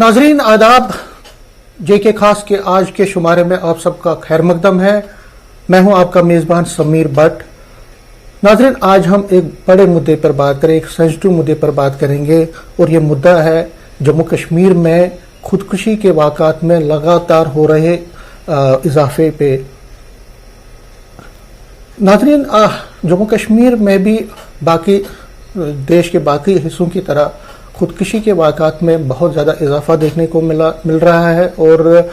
नाजरीन आदाब, जेके खास के आज के शुमारे में आप सबका खैर मकदम है। मैं हूं आपका मेज़बान समीर भट्ट। नाजरीन, आज हम एक बड़े मुद्दे पर बात करें, एक सेंसिटिव मुद्दे पर बात करेंगे और ये मुद्दा है जम्मू कश्मीर में खुदकुशी के वाक़ात में लगातार हो रहे इजाफे पे। नाजरीन, जम्मू कश्मीर में भी बाकी देश के बाकी हिस्सों की तरह खुदकुशी के वाक़ात में बहुत ज़्यादा इजाफा देखने को मिल रहा है और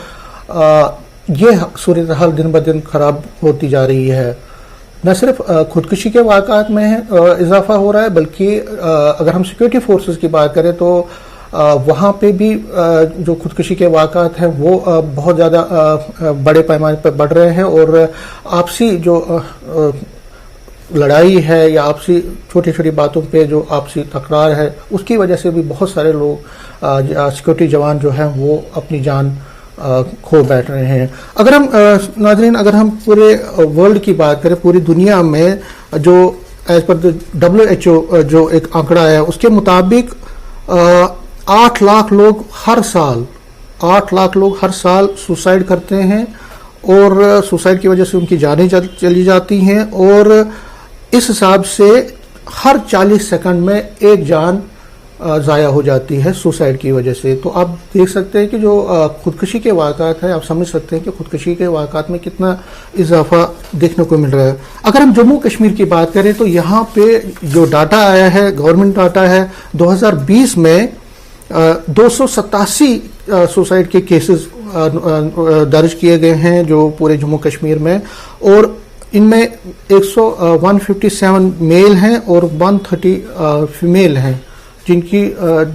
ये सूरत हाल दिन ब दिन ख़राब होती जा रही है। न सिर्फ खुदकुशी के वाक़ात में इजाफा हो रहा है, बल्कि अगर हम सिक्योरिटी फोर्सेस की बात करें तो वहाँ पे भी जो खुदकुशी के वाक़ात हैं वो बहुत ज़्यादा बड़े पैमाने पर बढ़ रहे हैं और आपसी जो लड़ाई है या आपसी छोटी छोटी बातों पे जो आपसी तकरार है उसकी वजह से भी बहुत सारे लोग सिक्योरिटी जवान जो हैं वो अपनी जान खो बैठ रहे हैं। अगर हम नाज़रीन अगर हम पूरे वर्ल्ड की बात करें, पूरी दुनिया में जो एज पर WHO जो एक आंकड़ा है उसके मुताबिक 8 लाख लोग हर साल सुसाइड करते हैं और सुसाइड की वजह से उनकी जानें चली जाती हैं और इस हिसाब से हर 40 सेकंड में एक जान ज़ाया हो जाती है सुसाइड की वजह से। तो आप देख सकते हैं कि जो खुदकुशी के वाक़ात हैं, आप समझ सकते हैं कि खुदकुशी के वाक़ात में कितना इजाफा देखने को मिल रहा है। अगर हम जम्मू कश्मीर की बात करें तो यहाँ पे जो डाटा आया है, गवर्नमेंट डाटा है, 2020 में 287 सुसाइड के केसेस दर्ज किए गए हैं जो पूरे जम्मू कश्मीर में, और इनमें 157 मेल हैं और 130 फीमेल हैं जिनकी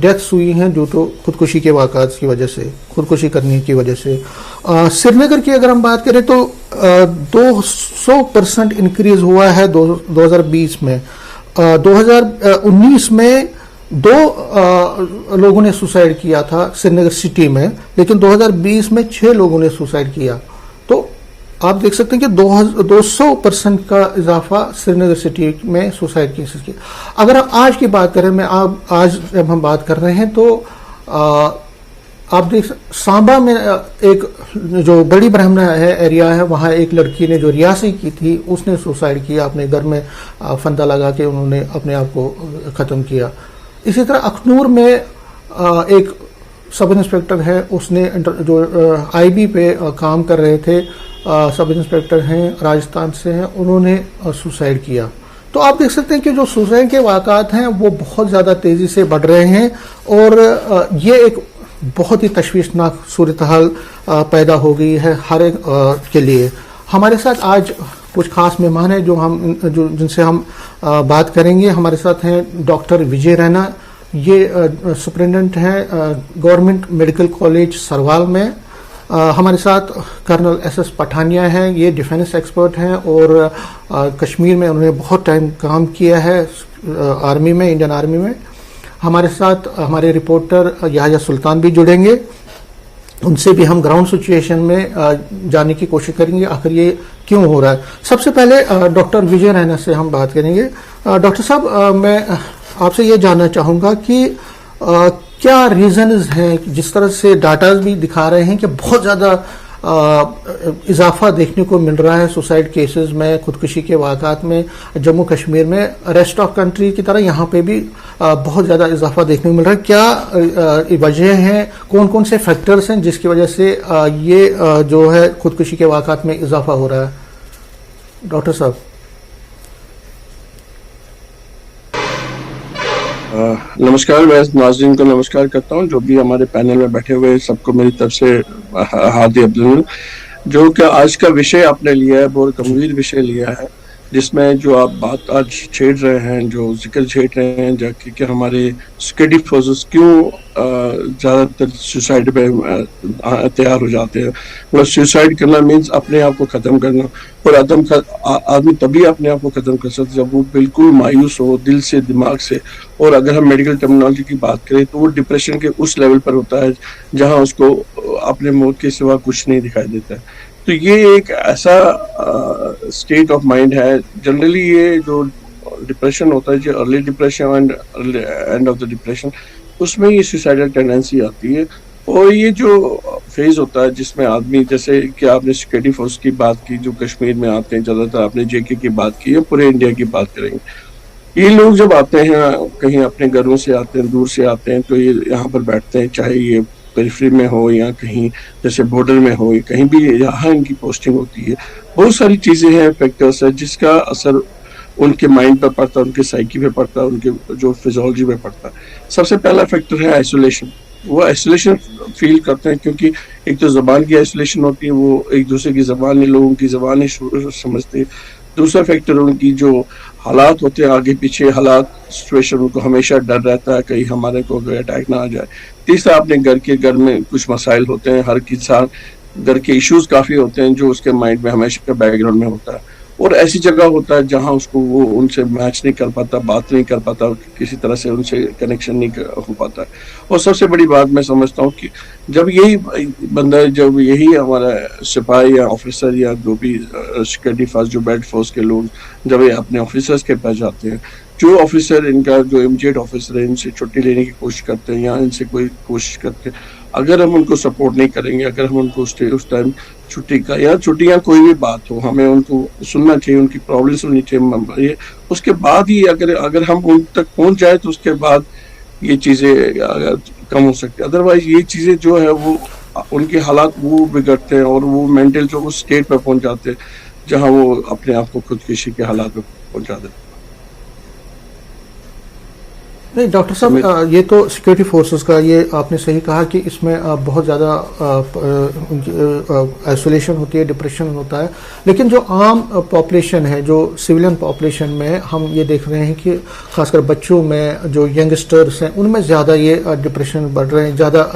डेथ्स हुई हैं जो तो खुदकुशी के वाक़ात की वजह से, खुदकुशी करने की वजह से। श्रीनगर की अगर हम बात करें तो 200% इंक्रीज हुआ है 2020 में। 2019 में 2 लोगों ने सुसाइड किया था श्रीनगर सिटी में, लेकिन 2020 में 6 लोगों ने सुसाइड किया। तो आप देख सकते हैं कि 200% का इजाफा श्रीनगर सिटी में सुसाइड केसेस की। अगर हम आज की बात करें, आज जब हम बात कर रहे हैं तो आप देख सांबा में एक जो बड़ी ब्राह्मणा है एरिया है, वहाँ एक लड़की ने जो रियासी की थी उसने सुसाइड किया, अपने घर में फंदा लगा के उन्होंने अपने आप को ख़त्म किया। इसी तरह अखनूर में एक सब इंस्पेक्टर है, उसने जो IB पे काम कर रहे थे, सब इंस्पेक्टर हैं, राजस्थान से हैं, उन्होंने सुसाइड किया। तो आप देख सकते हैं कि जो सुसाइड के वाक़ात हैं वो बहुत ज़्यादा तेज़ी से बढ़ रहे हैं और ये एक बहुत ही तशवीशनाक सूरत हाल पैदा हो गई है हर एक के लिए। हमारे साथ आज कुछ खास मेहमान हैं जिनसे हम बात करेंगे। हमारे साथ हैं डॉक्टर विजय रैना, ये सुपरिटेंडेंट हैं गवर्नमेंट मेडिकल कॉलेज सरवाल में। हमारे साथ कर्नल SS पठानिया हैं, ये डिफेंस एक्सपर्ट हैं और कश्मीर में उन्होंने बहुत टाइम काम किया है आर्मी में, इंडियन आर्मी में। हमारे साथ हमारे रिपोर्टर याह्या सुल्तान भी जुड़ेंगे, उनसे भी हम ग्राउंड सिचुएशन में जानने की कोशिश करेंगे आखिर ये क्यों हो रहा है। सबसे पहले डॉक्टर विजय रैना से हम बात करेंगे। डॉक्टर साहब, मैं आपसे ये जानना चाहूँगा कि क्या रीजंस हैं, जिस तरह से डाटा भी दिखा रहे हैं कि बहुत ज़्यादा इजाफा देखने को मिल रहा है सुसाइड केसेस में, खुदकुशी के वाक़ात में जम्मू कश्मीर में, रेस्ट ऑफ कंट्री की तरह यहाँ पे भी बहुत ज़्यादा इजाफा देखने को मिल रहा है। क्या वजह हैं, कौन कौन से फैक्टर्स हैं जिसकी वजह से ये जो है खुदकुशी के वाक़ात में इजाफा हो रहा है? डॉक्टर साहब। नमस्कार, मैं नाज़रीन को नमस्कार करता हूं, जो भी हमारे पैनल में बैठे हुए सबको मेरी तरफ से हार्दिक अभिनंदन। जो कि आज का विषय आपने लिया है बहुत गंभीर विषय लिया है, जिसमें जो आप बात आज छेड़ रहे हैं, जो जिक्र छेड़ रहे हैं जाके कि हमारे सिक्योरिटी फोर्सेस क्यों ज़्यादातर सुसाइड पे तैयार हो जाते हैं। मतलब सुसाइड करना मीन्स अपने आप को ख़त्म करना, और आदमी तभी अपने आप को ख़त्म कर सकता है जब वो बिल्कुल मायूस हो दिल से, दिमाग से। और अगर हम मेडिकल टर्मिनोलॉजी की बात करें तो वो डिप्रेशन के उस लेवल पर होता है जहाँ उसको अपने मौत के सिवा कुछ नहीं दिखाई देता है। तो ये एक ऐसा स्टेट ऑफ माइंड है। जनरली ये जो डिप्रेशन होता है, जो early depression and end of the depression, उसमें ये सुसाइडल टेंडेंसी आती है। اور یہ جو فیز ہوتا ہے جس میں آدمی، جیسے کہ آپ نے سیکورٹی فورس کی بات کی جو کشمیر میں آتے ہیں، زیادہ تر آپ نے JK کی بات کی، یا پورے انڈیا کی بات کریں گے، یہ لوگ جب آتے ہیں کہیں اپنے گھروں سے آتے ہیں، دور سے آتے ہیں، تو یہ یہاں پر بیٹھتے ہیں، چاہے یہ پیریفری میں ہو یا کہیں جیسے بارڈر میں ہو، کہیں بھی یہاں ان کی پوسٹنگ ہوتی ہے. بہت ساری چیزیں ہیں، فیکٹرز ہیں جس کا اثر ان کے مائنڈ پہ پڑتا ہے، ان کے سائیکی پہ پڑتا ہے، ان کے جو فزیولوجی پہ پڑتا ہے. سب سے پہلا فیکٹر ہے آئسولیشن. وہ آئسولیشن فیل کرتے ہیں کیونکہ ایک تو زبان کی آئسولیشن ہوتی ہے، وہ ایک دوسرے کی زبان نہیں، لوگوں کی زبان نہیں سمجھتے. دوسرا فیکٹر ان کی جو حالات ہوتے ہیں، آگے پیچھے حالات، سچویشن، ان کو ہمیشہ ڈر رہتا ہے کہیں ہمارے کو اٹیک نہ آ جائے. تیسرا اپنے گھر میں کچھ مسائل ہوتے ہیں، ہر انسان گھر کے ایشوز کافی ہوتے ہیں جو اس کے مائنڈ میں ہمیشہ بیک گراؤنڈ میں ہوتا ہے. اور ایسی جگہ ہوتا ہے جہاں اس کو وہ ان سے میچ نہیں کر پاتا، بات نہیں کر پاتا، کسی طرح سے ان سے کنیکشن نہیں ہو پاتا. اور سب سے بڑی بات میں سمجھتا ہوں کہ جب یہی بندہ، جب یہی ہمارا سپاہی یا آفیسر یا جو بھی سیکورٹی فورس، جو بیلٹ فورس کے لوگ جب یہ اپنے آفیسرز کے پاس جاتے ہیں، جو آفیسر ان کا جو امیڈیٹ آفیسر ہے، ان سے چھٹی لینے کی کوشش کرتے ہیں یا ان سے کوئی کوشش کرتے ہیں، اگر ہم ان کو سپورٹ نہیں کریں گے، اگر ہم ان کو اس ٹائم چھٹی کا یا چھٹیاں کوئی بھی بات ہو، ہمیں ان کو سننا چاہیے، ان کی پرابلم سننی چاہیے. اس کے بعد ہی اگر ہم ان تک پہنچ جائے تو اس کے بعد یہ چیزیں کم ہو سکتی. ادروائز یہ چیزیں جو ہے وہ ان کے حالات وہ بگڑتے ہیں اور وہ مینٹل جو اس اسٹیٹ پہ پہنچ جاتے ہیں جہاں وہ اپنے آپ کو خودکشی کے حالات میں پہنچا دیتے ہیں. نہیں ڈاکٹر صاحب، یہ تو سیکورٹی فورسز کا، یہ آپ نے صحیح کہا کہ اس میں بہت زیادہ آئسولیشن ہوتی ہے، ڈپریشن ہوتا ہے. لیکن جو عام پاپولیشن ہے، جو سویلین پاپولیشن میں ہم یہ دیکھ رہے ہیں کہ خاص کر بچوں میں، جو ینگسٹرس ہیں، ان میں زیادہ یہ ڈپریشن بڑھ رہے ہیں، زیادہ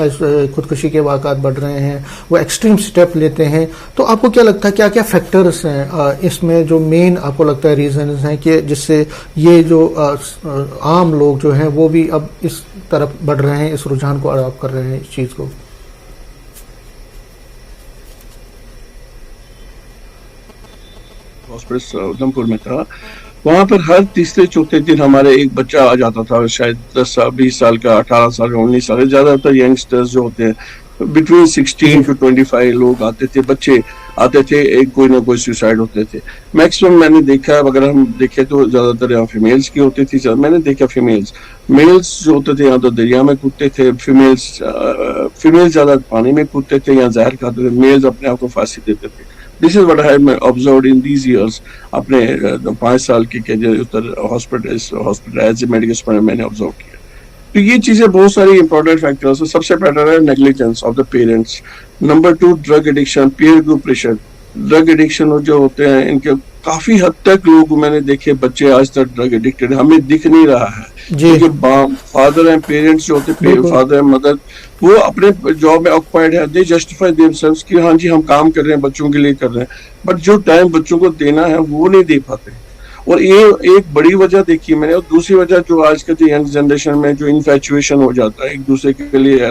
خودکشی کے واقعات بڑھ رہے ہیں، وہ ایکسٹریم سٹیپ لیتے ہیں. تو آپ کو کیا لگتا ہے کیا کیا فیکٹرز ہیں اس میں جو مین آپ کو لگتا ہے ریزنز ہیں کہ جس سے یہ جو عام لوگ جو ہیں وہ بھی اب اس طرف بڑھ رہے ہیں، اس رجحان کو اڈاپٹ کر رہے ہیں اس چیز کو؟ ہاسپٹل ادھمپور میں تھا، وہاں پر ہر تیسرے چوتھے دن ہمارے ایک بچہ آ جاتا تھا، شاید 10 20 سال کا، 18 سال کا، 19 سال کا. زیادہ تر ینگسٹرز جو ہوتے ہیں بٹوین 16 to 25 لوگ آتے تھے، بچے آتے تھے، ایک کوئی نہ کوئی سوسائڈ ہوتے تھے. میکسیمم میں نے دیکھا، اگر ہم دیکھیں تو زیادہ تر یہاں فیمیلز کی ہوتی تھی. میں نے دیکھا میلز جو ہوتے تھے یہاں تو دریا میں کودتے تھے، فیمیلز زیادہ پانی میں کودتے تھے یا زہر کھاتے تھے، میلز اپنے آپ کو پھانسی دیتے تھے. This is what I have observed in these years. اپنے 5 سال کی hospital as a medical student میں نے آبزرو کیا. تو یہ چیزیں بہت ساری امپورٹنٹ فیکٹرز ہیں. سب سے پہلا ہے negligence of the parents. Number 2 drug addiction, peer group pressure. Drug addiction جو ہوتے ہیں ان کے کافی حد تک لوگ میں نے دیکھے، بچے آج تک ڈرگ ایڈکٹڈ، ہمیں دکھ نہیں رہا ہے کیونکہ فادر اینڈ پیرنٹس جو ہوتے، فادر اینڈ مدر، وہ اپنے جاب میں آکوپائڈ ہے. دے جسٹیفائی دیم سیلفز کہ ہاں جی ہم کام کر رہے ہیں، بچوں کے لیے کر رہے ہیں، بٹ جو ٹائم بچوں کو دینا ہے وہ نہیں دے پاتے. اور یہ ایک بڑی وجہ دیکھی میں نے. اور دوسری وجہ جو آج کے ینگ جنریشن میں جو انفیچویشن ہو جاتا ہے، ایک دوسرے کے لیے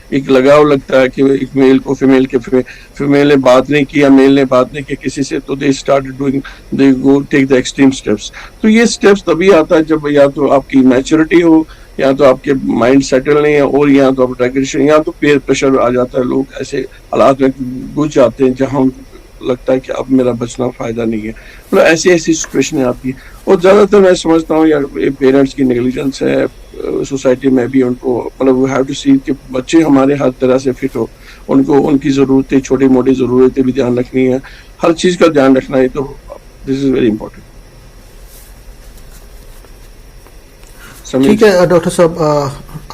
ایک لگاؤ لگتا ہے کہ ایک میل کو فیمیل نے بات نہیں کی یا میل نے بات نہیں کی کسی سے، تو دے گو ٹیک دا ایکسٹریم اسٹیپس. تو یہ اسٹیپس تبھی آتا ہے جب یا تو آپ کی میچورٹی ہو، یا تو آپ کے مائنڈ سیٹل نہیں ہے، اور یا تو آپ ریگریشن، یا تو پیئر پریشر آ جاتا ہے. لوگ ایسے حالات میں گھس جاتے ہیں جہاں لگتا ہے کہ اب میرا بچنا فائدہ نہیں ہے. مطلب ایسی سچویشنیں آتی ہیں. اور زیادہ تر میں سمجھتا ہوں یار پیرنٹس کی نیگلیجنس ہے. سوسائٹی میں بھی ان کو مطلب وی ہیو ٹو سی کہ بچے ہمارے ہر طرح سے فٹ ہو، ان کو ان کی ضرورتیں، چھوٹی موٹی ضرورتیں بھی دھیان رکھنی ہے، ہر چیز کا دھیان رکھنا ہے. تو دس از ویری امپورٹنٹ. ٹھیک ہے ڈاکٹر صاحب،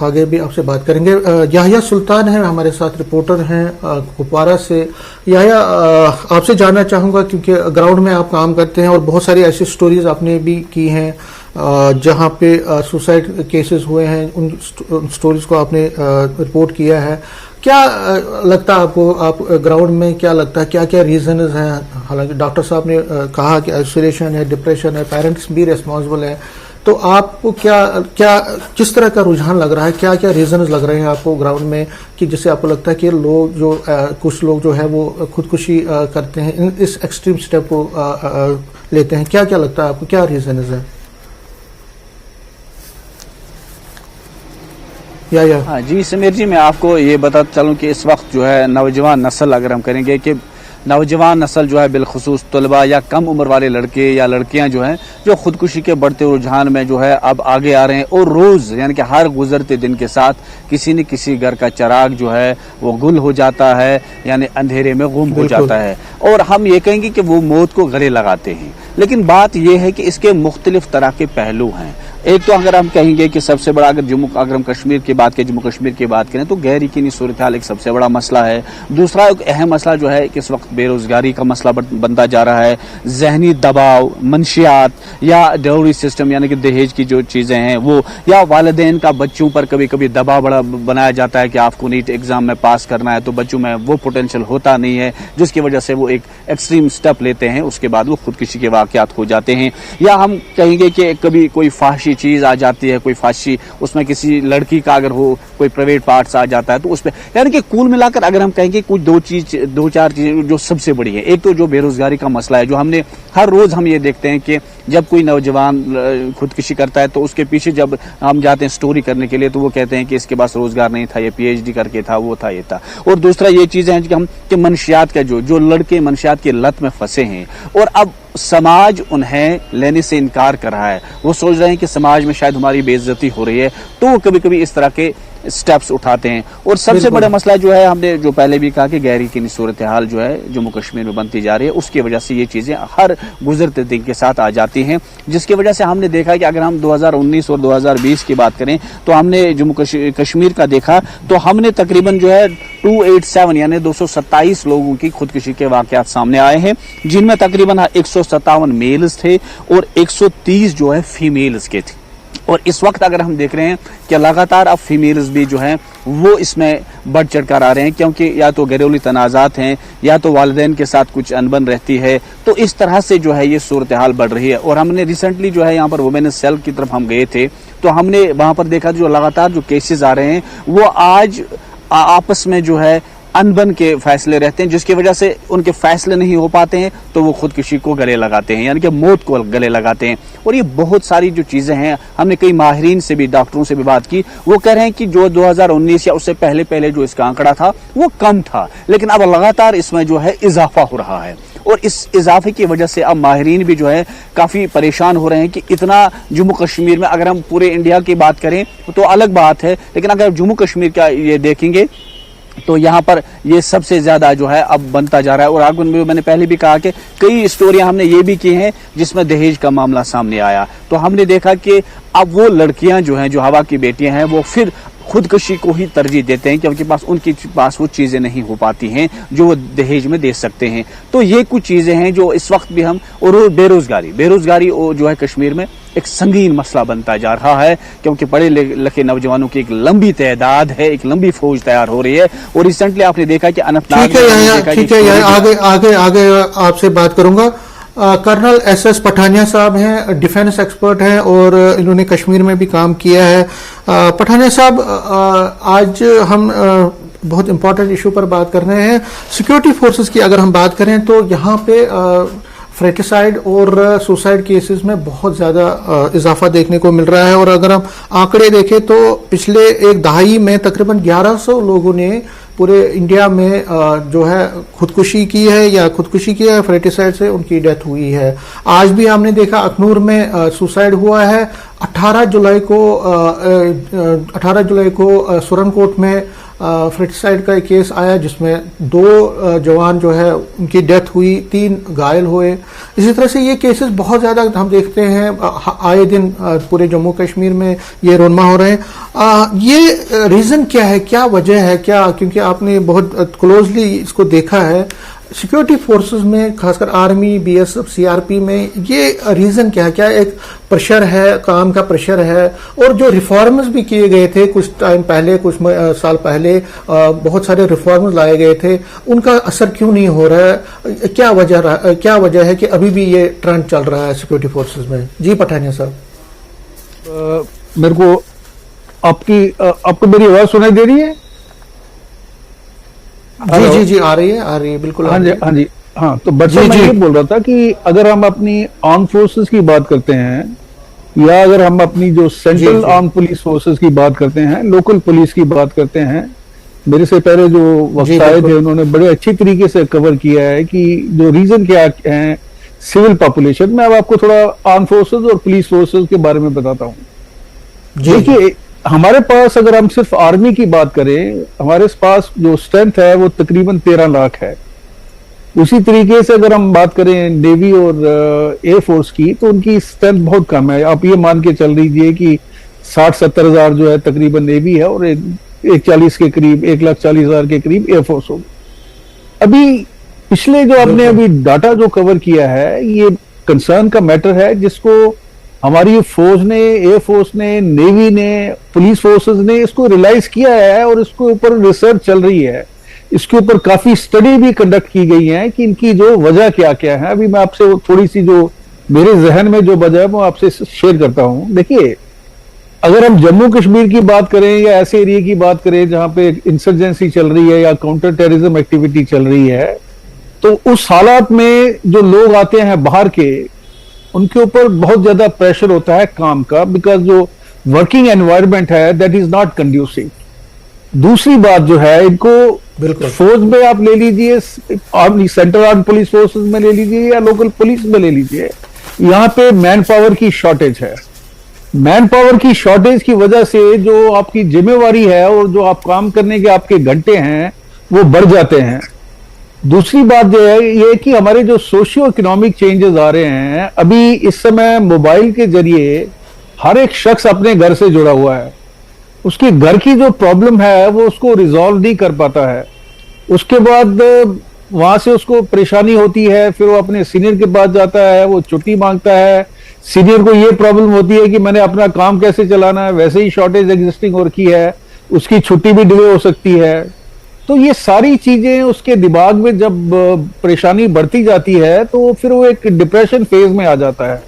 آگے بھی آپ سے بات کریں گے. یحییٰ سلطان ہیں ہمارے ساتھ، رپورٹر ہیں کپوارہ سے. یحییٰ، آپ سے جاننا چاہوں گا کیونکہ گراؤنڈ میں آپ کام کرتے ہیں اور بہت ساری ایسی سٹوریز آپ نے بھی کی ہیں جہاں پہ سوسائڈ کیسز ہوئے ہیں، ان سٹوریز کو آپ نے رپورٹ کیا ہے. کیا لگتا ہے آپ کو، آپ گراؤنڈ میں کیا لگتا ہے کیا کیا ریزنز ہیں؟ حالانکہ ڈاکٹر صاحب نے کہا کہ آئسولیشن ہے، ڈپریشن ہے، پیرنٹس بھی ریسپانسبل ہیں، تو آپ کو کیا کس طرح کا رجحان لگ رہا ہے، کیا کیا ریزنز لگ رہے ہیں آپ کو گراؤنڈ میں کہ جس سے آپ کو لگتا ہے کہ لوگ جو کچھ لوگ جو ہے وہ خودکشی کرتے ہیں، اس ایکسٹریم سٹیپ کو لیتے ہیں؟ کیا کیا لگتا ہے آپ کو، کیا ریزنز ہیں؟ या हाँ जी समीर जी, मैं आपको ये बताता चलूँ कि इस वक्त जो है नौजवान नस्ल अगर हम करेंगे कि नौजवान नस्ल जो है बिलखुसूस तलबा या कम उम्र वाले लड़के या लड़कियां जो हैं जो खुदकुशी के बढ़ते रुझान में जो है अब आगे आ रहे हैं, और रोज़ यानी कि हर गुजरते दिन के साथ किसी न किसी घर का चिराग जो है वो गुल हो जाता है, यानी अंधेरे में गुम हो जाता है, और हम ये कहेंगे कि वो मौत को गले लगाते हैं। लेकिन बात यह है कि इसके मुख्तलिफ तरह के पहलू हैं। एक तो अगर हम कहेंगे कि सबसे बड़ा अगर हम कश्मीर की बात करें, जम्मू कश्मीर की बात करें, तो गैर यकीनी सूरत हाल एक सबसे बड़ा मसला है। दूसरा एक अहम मसला जो है कि इस वक्त बेरोजगारी का मसला बनता जा रहा है, जहनी दबाव, मंशियात या डाउरी सिस्टम यानी कि दहेज की जो चीज़ें हैं वो, या वालिदैन का बच्चों पर कभी कभी दबाव बड़ा बनाया जाता है कि आपको नीट एग्ज़ाम में पास करना है, तो बच्चों में वो पोटेंशियल होता नहीं है, जिसकी वजह से वो एक एक्सट्रीम स्टेप लेते हैं, उसके बाद वो खुदकुशी के वाक़यात हो जाते हैं। या हम कहेंगे कि कभी कोई फाहशी चीज़ आ जाती है, कोई फाशी उसमें किसी लड़की का अगर हो कोई प्राइवेट पार्ट्स आ जाता है, तो उसमें यानी कि कुल मिलाकर अगर हम कहेंगे कुछ दो चार चीज़ें जो सबसे बड़ी है। एक तो जो बेरोजगारी का मसला है, जो हमने हर रोज़ हम ये देखते हैं कि जब कोई नौजवान खुदकुशी करता है तो उसके पीछे जब हम जाते हैं स्टोरी करने के लिए तो वो कहते हैं कि इसके पास रोजगार नहीं था, ये PhD करके था, वो था, ये था। और दूसरा ये चीज़ें हैं कि हम कि मनशियात का जो लड़के मनशियात की लत में फंसे हैं और अब समाज उन्हें लेने से इनकार कर रहा है, वो सोच रहे हैं कि समाज में शायद हमारी बेइज्जती हो रही है, तो वो कभी कभी इस तरह के स्टेप्स उठाते हैं। और सबसे बड़ा मसला जो है, हमने जो पहले भी कहा कि गैर यकीनी सूरत हाल जो है जम्मू कश्मीर में बनती जा रही है, उसकी वजह से ये चीज़ें हर गुजरते दिन के साथ आ जाती हैं, जिसकी वजह से हमने देखा कि अगर हम 2019 और 2020 की बात करें तो हमने जम्मू कश्मीर का देखा तो हमने तकरीबन जो है 287 यानी 227 लोगों की खुदकुशी के वाकयात सामने आए हैं, जिनमें तकरीबन 157 मेल्स थे और 130 जो है फीमेल्स के थे। और इस वक्त अगर हम देख रहे हैं कि लगातार अब फीमेल्स भी जो हैं वो इसमें बढ़ चढ़ कर आ रहे हैं, क्योंकि या तो घरेलू तनाज़ात हैं या तो वालिदैन के साथ कुछ अनबन रहती है, तो इस तरह से जो है ये सूरत हाल बढ़ रही है। और हमने रिसेंटली जो है यहाँ पर वुमेन सेल की तरफ हम गए थे, तो हमने वहाँ पर देखा जो लगातार जो केसेस आ रहे हैं वो आज आपस में जो है अनबन के फैसले रहते हैं, जिसकी वजह से उनके फैसले नहीं हो पाते हैं तो वो खुदकुशी को गले लगाते हैं, यानी कि मौत को गले लगाते हैं। और ये बहुत सारी जो चीज़ें हैं, हमने कई माहिरीन से भी, डॉक्टरों से भी बात की, वो कह रहे हैं कि जो 2019 या उससे पहले जो इसका आंकड़ा था वो कम था, लेकिन अब लगातार इसमें जो है इजाफा हो रहा है। और इस इजाफे की वजह से अब माहिरीन भी जो है काफ़ी परेशान हो रहे हैं कि इतना जम्मू कश्मीर में, अगर हम पूरे इंडिया की बात करें तो अलग बात है, लेकिन अगर जम्मू कश्मीर का ये देखेंगे तो यहाँ पर ये सबसे ज़्यादा जो है अब बनता जा रहा है। और आगे में मैंने पहले भी कहा कि कई स्टोरियाँ हमने ये भी की हैं जिसमें दहेज का मामला सामने आया, तो हमने देखा कि अब वो लड़कियाँ जो हैं, जो हवा की बेटियाँ हैं, वो फिर खुदकुशी को ही तरजीह देते हैं क्योंकि उनके पास वो चीज़ें नहीं हो पाती हैं जो वो दहेज में दे सकते हैं। तो ये कुछ चीज़ें हैं जो इस वक्त भी हम, और बेरोज़गारी जो है कश्मीर में एक संगीन मसला बनता जा रहा है, क्योंकि पढ़े लिखे नौजवानों की एक लंबी तादाद है, एक लंबी फौज तैयार हो रही है। और रिसेंटली आपने देखा कि अनंतनाग, ठीक है, आगे आपसे बात करूंगा। कर्नल SS पठानिया साहब हैं, डिफेंस एक्सपर्ट हैं और इन्होंने कश्मीर में भी काम किया है। पठानिया साहब, आज हम बहुत इंपॉर्टेंट इशू पर बात कर रहे हैं। सिक्योरिटी फोर्सेस की अगर हम बात करें तो यहाँ पे फ्रेटिसाइड और सुसाइड केसेस में बहुत ज़्यादा इजाफा देखने को मिल रहा है। और अगर हम आंकड़े देखें तो पिछले एक दहाई में तकरीबन 1100 लोगों ने पूरे इंडिया में जो है खुदकुशी की है या खुदकुशी की है, फ्रेटिसाइड से उनकी डेथ हुई है। आज भी हमने देखा अखनूर में सुसाइड हुआ है। 18 जुलाई को सुरनकोट में फ्रेटिसाइड का एक केस आया जिसमें 2 जवान जो है उनकी डेथ हुई, 3 घायल हुए। इसी तरह से ये केसेस बहुत ज़्यादा हम देखते हैं, आए दिन पूरे जम्मू कश्मीर में ये रोनमा हो रहे हैं। ये रीज़न क्या है, क्या वजह है, क्या, क्योंकि आपने बहुत क्लोजली इसको देखा है सिक्योरिटी फोर्सेस में, खासकर आर्मी, BSF, CRP में, ये रीज़न क्या है? क्या एक प्रेशर है, काम का प्रेशर है? और जो रिफॉर्म्स भी किए गए थे कुछ टाइम पहले, कुछ साल पहले बहुत सारे रिफॉर्म्स लाए गए थे, उनका असर क्यों नहीं हो रहा है? क्या वजह है कि अभी भी ये ट्रेंड चल रहा है सिक्योरिटी फोर्सेस में? जी पठानिया साहब, मेरे को आपको मेरी आवाज सुनाई दे रही है? जी आ रही है बिल्कुल। हाँ, तो बच्चा मैं ये बोल रहा था कि अगर हम अपनी आर्म फोर्सेस की बात करते हैं या अगर हम अपनी जो central G. Arm police forces की बात करते हैं, लोकल पुलिस की बात करते हैं, मेरे से पहले जो वक्त जी, आए थे बिल्कुल। उन्होंने बड़े अच्छी तरीके से कवर किया है कि जो रीजन क्या है सिविल पॉपुलेशन। मैं अब आपको थोड़ा आर्म फोर्सेस और पुलिस फोर्सेस के बारे में बताता हूँ। जी देखिए, हमारे पास अगर हम सिर्फ आर्मी की बात करें, हमारे पास जो स्ट्रेंथ है वो तकरीबन 13 लाख है। उसी तरीके से अगर हम बात करें नेवी और एयर फोर्स की, तो उनकी स्ट्रेंथ बहुत कम है। आप ये मान के चल लीजिए कि 60-70 हजार जो है तकरीबन नेवी है और 140 के करीब, 1,40,000 के करीब एयर फोर्स होगी। अभी पिछले जो आपने अभी डाटा जो कवर किया है, ये कंसर्न का मैटर है जिसको हमारी फौज ने, एयर फोर्स ने, नेवी ने, पुलिस फोर्सेस ने इसको रियलाइज किया है और इसके ऊपर रिसर्च चल रही है। इसके ऊपर काफी स्टडी भी कंडक्ट की गई है कि इनकी जो वजह क्या क्या है। अभी मैं आपसे थोड़ी सी जो मेरे जहन में जो वजह है वो आपसे शेयर करता हूं। देखिए, अगर हम जम्मू कश्मीर की बात करें या ऐसे एरिया की बात करें जहां पे इंसर्जेंसी चल रही है या काउंटर टेररिज्म एक्टिविटी चल रही है, तो उस हालात में जो लोग आते हैं बाहर के, उनके ऊपर बहुत ज्यादा प्रेशर होता है काम का, बिकॉज जो वर्किंग एनवायरनमेंट है दैट इज नॉट कंड्यूसिव। दूसरी बात जो है, इनको बिल्कुल। फौज में आप ले लीजिए, army, central arm police forces में ले लीजिए या लोकल पुलिस में ले लीजिए, यहाँ पे मैन पावर की शॉर्टेज है। मैन पावर की शॉर्टेज की वजह से जो आपकी जिम्मेवारी है और जो आप काम करने के आपके घंटे हैं वो बढ़ जाते हैं। दूसरी बात जो है ये कि हमारे जो सोशियो इकोनॉमिक चेंजेस आ रहे हैं, अभी इस समय मोबाइल के जरिए हर एक शख्स अपने घर से जुड़ा हुआ है। उसके घर की जो प्रॉब्लम है वो उसको रिजॉल्व नहीं कर पाता है। उसके बाद वहां से उसको परेशानी होती है, फिर वो अपने सीनियर के पास जाता है, वो छुट्टी मांगता है। सीनियर को ये प्रॉब्लम होती है कि मैंने अपना काम कैसे चलाना है, वैसे ही शॉर्टेज एग्जिस्टिंग हो रखी है, उसकी छुट्टी भी डिले हो सकती है। तो ये सारी चीजें उसके दिमाग में जब परेशानी बढ़ती जाती है तो फिर वो एक डिप्रेशन फेज में आ जाता है।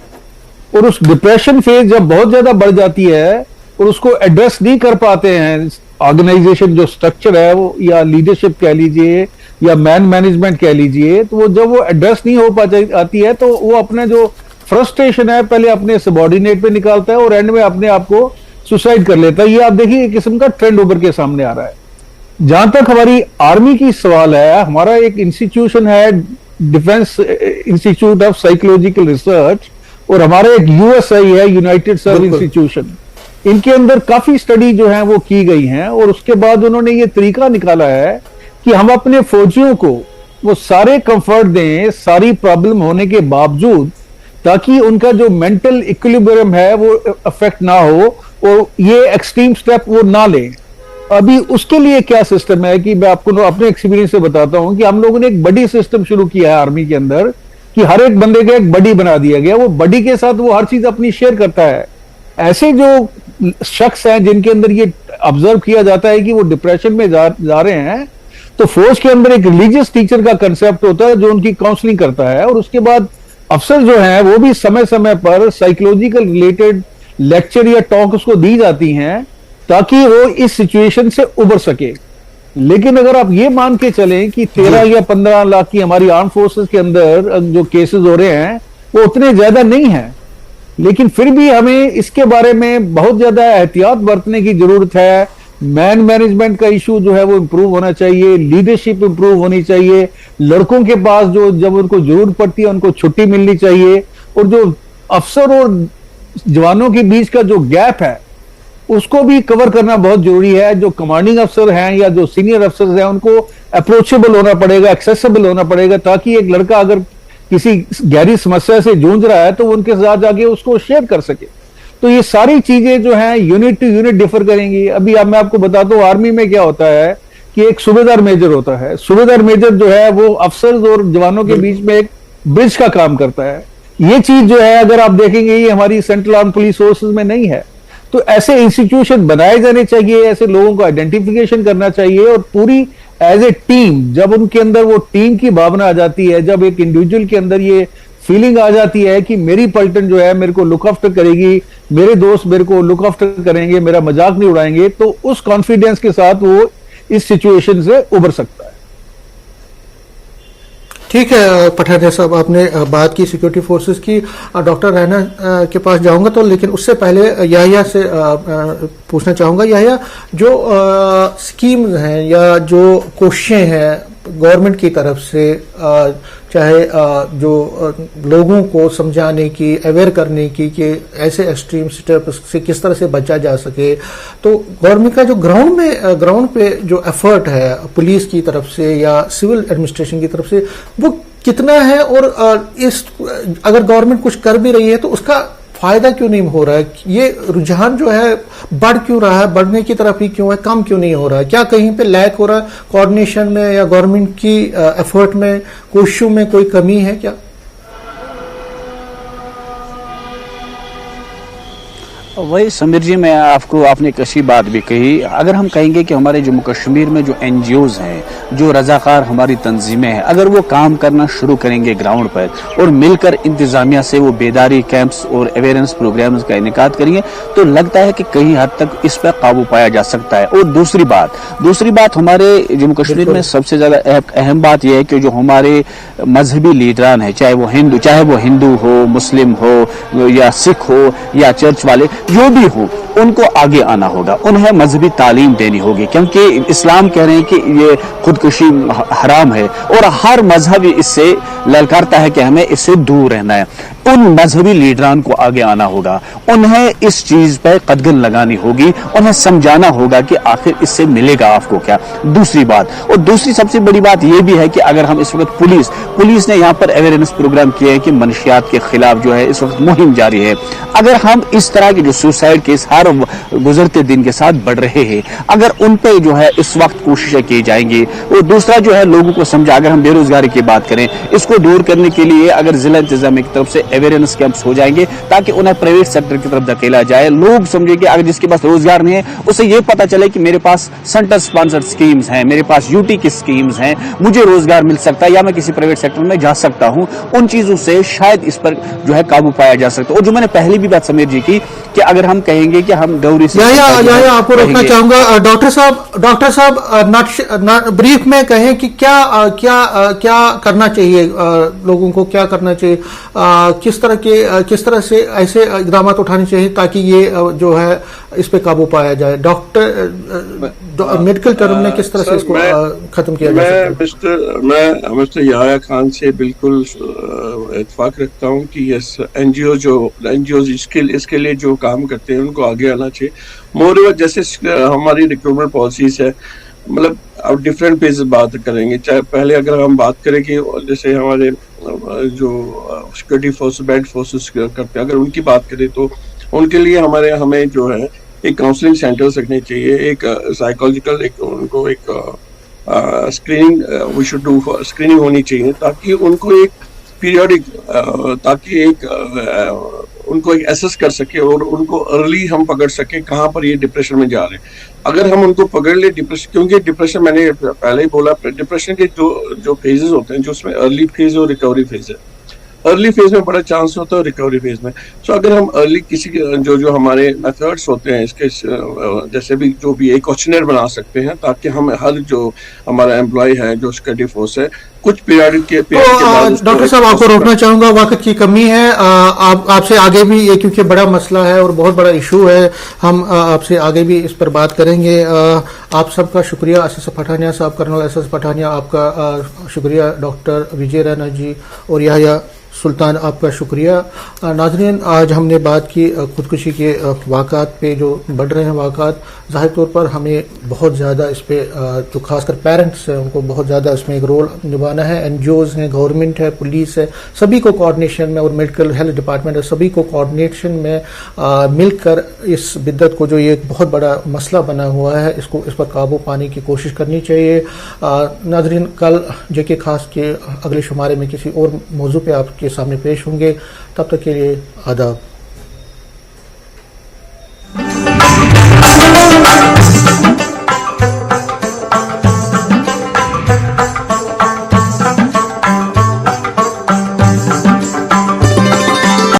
और उस डिप्रेशन फेज जब बहुत ज्यादा बढ़ जाती है और उसको एड्रेस नहीं कर पाते हैं ऑर्गेनाइजेशन जो स्ट्रक्चर है वो, या लीडरशिप कह लीजिए या मैन मैनेजमेंट कह लीजिए, तो वो जब वो एड्रेस नहीं हो पाती है तो वो अपना जो फ्रस्ट्रेशन है पहले अपने सबॉर्डिनेट पे निकालता है और एंड में अपने आप को सुसाइड कर लेता है। ये आप देखिए एक किस्म का ट्रेंड उभर के सामने आ रहा है। जहां तक हमारी आर्मी की सवाल है, हमारा एक इंस्टीट्यूशन है defence institute of psychological research, और हमारा एक यूएसआई है, यूनाइटेड सर्विस बिल्कुल। इंस्टीट्यूशन। इनके अंदर काफी स्टडी जो है वो की गई हैं और उसके बाद उन्होंने ये तरीका निकाला है कि हम अपने फौजियों को वो सारे कंफर्ट दें, सारी प्रॉब्लम होने के बावजूद, ताकि उनका जो मेंटल इक्विलिब्रियम है वो अफेक्ट ना हो और ये एक्सट्रीम स्टेप वो ना लें। अभी उसके लिए क्या सिस्टम है कि मैं आपको अपने एक्सपीरियंस से बताता हूं कि हम लोगों ने एक बड़ी सिस्टम शुरू किया है आर्मी के अंदर कि हर एक बंदे का एक बडी बना दिया गया। वो बडी के साथ वो हर चीज अपनी शेयर करता है। ऐसे जो शख्स हैं जिनके अंदर ये ऑब्जर्व किया जाता है कि वो डिप्रेशन में जा रहे हैं, तो फौज के अंदर एक रिलीजियस टीचर का कंसेप्ट होता है जो उनकी काउंसलिंग करता है, और उसके बाद अफसर जो हैं वो भी समय समय पर साइकोलॉजिकल रिलेटेड लेक्चर या टॉक उसको दी जाती हैं ताकि वो इस सिचुएशन से उबर सके। लेकिन अगर आप ये मान के चलें कि 13 या 15 लाख की हमारी आर्म फोर्सेस के अंदर जो केसेस हो रहे हैं वो उतने ज्यादा नहीं हैं, लेकिन फिर भी हमें इसके बारे में बहुत ज्यादा एहतियात बरतने की जरूरत है। मैन मैनेजमेंट का इशू जो है वो इंप्रूव होना चाहिए, लीडरशिप इंप्रूव होनी चाहिए, लड़कों के पास जो जब उनको जरूरत पड़ती है उनको छुट्टी मिलनी चाहिए, और जो अफसर और जवानों के बीच का जो गैप है उसको भी कवर करना बहुत जरूरी है। जो कमांडिंग अफसर हैं या जो सीनियर अफसर हैं उनको अप्रोचेबल होना पड़ेगा, एक्सेसिबल होना पड़ेगा, ताकि एक लड़का अगर किसी गहरी समस्या से जूझ रहा है तो वो उनके साथ जाके उसको शेयर कर सके। तो ये सारी चीजें जो हैं यूनिट टू यूनिट डिफर करेंगी। अभी अब मैं आपको बताता हूँ आर्मी में क्या होता है कि एक सूबेदार मेजर होता है। सूबेदार मेजर जो है वो अफसर और जवानों के बीच में एक ब्रिज का काम करता है। ये चीज जो है अगर आप देखेंगे ये हमारी सेंट्रल आर्म पुलिस फोर्सेस में नहीं है। तो ऐसे इंस्टीट्यूशन बनाए जाने चाहिए, ऐसे लोगों को आइडेंटिफिकेशन करना चाहिए, और पूरी एज ए टीम जब उनके अंदर वो टीम की भावना आ जाती है, जब एक इंडिविजुअल के अंदर ये फीलिंग आ जाती है कि मेरी पलटन जो है मेरे को लुक आफ्टर करेगी, मेरे दोस्त मेरे को लुक आफ्टर करेंगे, मेरा मजाक नहीं उड़ाएंगे, तो उस कॉन्फिडेंस के साथ वो इस सिचुएशन से उबर सकता है। ٹھیک ہے پٹھانیہ صاحب، آپ نے بات کی سیکورٹی فورسز کی. ڈاکٹر رینا کے پاس جاؤں گا تو لیکن اس سے پہلے یحییٰ سے پوچھنا چاہوں گا. یحییٰ، جو اسکیمز ہیں یا جو کوششیں ہیں گورنمنٹ کی طرف سے، چاہے جو لوگوں کو سمجھانے کی، اویئر کرنے کی کہ ایسے ایکسٹریم اسٹیپ سے کس طرح سے بچا جا سکے، تو گورنمنٹ کا جو گراؤنڈ پہ جو ایفرٹ ہے پولیس کی طرف سے یا سول ایڈمنسٹریشن کی طرف سے، وہ کتنا ہے؟ اور اگر گورنمنٹ کچھ کر بھی رہی ہے تو اس کا فائدہ کیوں نہیں ہو رہا ہے؟ یہ رجحان جو ہے بڑھ کیوں رہا ہے؟ بڑھنے کی طرف ہی کیوں ہے، کم کیوں نہیں ہو رہا ہے؟ کیا کہیں پہ لیک ہو رہا ہے کوآرڈینیشن میں یا گورنمنٹ کی ایفرٹ میں، کوششوں میں کوئی کمی ہے کیا؟ وہی سمیر جی، میں آپ نے ایک اچھی بات بھی کہی. اگر ہم کہیں گے کہ ہمارے جموں کشمیر میں جو این جی اوز ہیں، جو رضاکار ہماری تنظیمیں ہیں، اگر وہ کام کرنا شروع کریں گے گراؤنڈ پر اور مل کر انتظامیہ سے وہ بیداری کیمپس اور اویئرنس پروگرامز کا انعقاد کریں گے تو لگتا ہے کہ کہیں حد تک اس پر قابو پایا جا سکتا ہے. اور دوسری بات ہمارے جموں کشمیر میں سب سے زیادہ اہم بات یہ ہے کہ جو ہمارے مذہبی لیڈران ہیں، چاہے وہ ہندو ہو، مسلم ہو یا سکھ ہو یا چرچ والے، جو بھی ہو، ان کو آگے آنا ہوگا، انہیں مذہبی تعلیم دینی ہوگی، کیونکہ اسلام کہہ رہے ہیں کہ یہ خودکشی حرام ہے اور ہر مذہب اس سے للکارتا ہے کہ ہمیں اس سے دور رہنا ہے. ان مذہبی لیڈران کو آگے آنا ہوگا، انہیں اس چیز پہ قدغن لگانی ہوگی، انہیں سمجھانا ہوگا کہ آخر اس سے ملے گا آپ کو کیا. دوسری سب سے بڑی بات یہ بھی ہے کہ اگر ہم اس وقت پولیس نے یہاں پر اویئرنس پروگرام کیے ہیں کہ منشیات کے خلاف جو ہے اس وقت مہم جاری ہے. اگر ہم اس طرح کے جو سوسائڈ کیس ہر گزرتے دن کے ساتھ بڑھ رہے ہیں، اگر ان پہ جو ہے اس وقت کوششیں کی جائیں گی، اور دوسرا جو ہے لوگوں کو سمجھا، اگر ہم بے روزگاری کی بات کریں، اس کو دور کرنے کے لیے اگر ضلع انتظامیہ کی طرف سے اویئرنس کیمپس ہو جائیں گے تاکہ انہیں پرائیویٹ سیکٹر کی طرف دھکیلا جائے. لوگ سمجھے کہ اگر جس کے پاس روزگار نہیں ہے اسے یہ پتا چلے کہ میرے پاس سینٹر سپانسرڈ سکیمز ہیں، میرے پاس یو ٹی کی سکیمز ہیں، مجھے روزگار مل سکتا ہے یا میں کسی پرائیویٹ سیکٹر میں جا سکتا ہوں. ان چیزوں سے شاید اس پر جو ہے قابو پایا جا سکتا ہے. اور جو میں نے پہلی بھی بات سمیر جی کی کہ اگر ہم کہیں گے کہ ہم گوری سے آپ کو روکنا چاہوں گا. ڈاکٹر صاحب بریف میں کہیں کہ کیا کرنا چاہیے لوگوں کو، کیا کرنا چاہیے، کس طرح سے ایسے اقدامات اٹھانے چاہیے تاکہ یہ جو ہے اس پہ قابو پایا جائے. ڈاکٹر میڈیکل ٹرم میں کس طرح سے اس کو ختم کیا جائے؟ میں مسٹر یحییٰ خان سے بالکل اتفاق رکھتا ہوں کہ یہ این جی اوز اس کے لیے جو کام کرتے ہیں ان کو آگے آنا چاہیے. مور اوور جیسے ہماری ریکروٹمنٹ پالیسیز ہے، مطلب اب ڈفرینٹ پیز بات کریں گے. چاہے پہلے اگر ہم بات کریں کہ جیسے ہمارے جو سیکورٹی فورس بینڈ فورسز کرتے ہیں، اگر ان کی بات کریں تو ان کے لیے ہمیں جو ہے ایک کاؤنسلنگ سینٹرز رکھنے چاہیے، ایک سائیکولوجیکل ان کو ایک اسکریننگ ہونی چاہیے تاکہ ان کو ایک پیریوڈک ان کو ایک ایسس کر سکے اور ان کو ارلی ہم پکڑ سکے کہاں پر یہ ڈپریشن میں جا رہے ہیں. اگر ہم ان کو پکڑ لیں ڈپریشن، کیونکہ ڈپریشن میں نے پہلے ہی بولا، ڈپریشن کے جو فیزز ہوتے ہیں، جو اس میں ارلی فیز اور ریکوری فیز ہے، ارلی فیز میں بڑا چانس ہوتا ہے ریکوری فیز میں. سو اگر ہم ارلی کسی جو ہمارے میتھڈس ہوتے ہیں اس کے جیسے بھی جو بھی ایک کوشچنر بنا سکتے ہیں تاکہ ہم ہر جو ہمارا امپلائی ہے جو سیکورٹی فورس ہے کچھ پیریڈ کے ڈاکٹر صاحب آپ کو روکنا چاہوں گا، وقت کی کمی ہے. آپ سے آگے بھی یہ کیونکہ بڑا مسئلہ ہے اور بہت بڑا ایشو ہے، ہم آپ سے آگے بھی اس پر بات کریں گے. آپ سب کا شکریہ. ایس ایس پٹھانیہ صاحب، کرنل ایس ایس پٹھانیہ آپ کا شکریہ. ڈاکٹر وجے رینا جی اور یحییٰ سلطان آپ کا شکریہ. ناظرین، آج ہم نے بات کی خودکشی کے واقعات پہ، جو بڑھ رہے ہیں واقعات. ظاہر طور پر ہمیں بہت زیادہ اس پہ جو خاص کر پیرنٹس ہیں ان کو بہت زیادہ اس میں ایک رول نبھانا ہے. این جی اوز ہیں، گورنمنٹ ہے، پولیس ہے، سبھی کو کوآرڈینیشن میں، اور میڈیکل ہیلتھ ڈپارٹمنٹ ہے، سبھی کو کوآرڈینیشن میں مل کر اس بدعت کو جو یہ ایک بہت بڑا مسئلہ بنا ہوا ہے اس پر قابو پانے کی کوشش کرنی چاہیے. ناظرین، کل جے کے خاص کے اگلے شمارے میں کسی اور موضوع پہ آپ کے سامنے پیش ہوں گے. تب تک کے لیے آداب.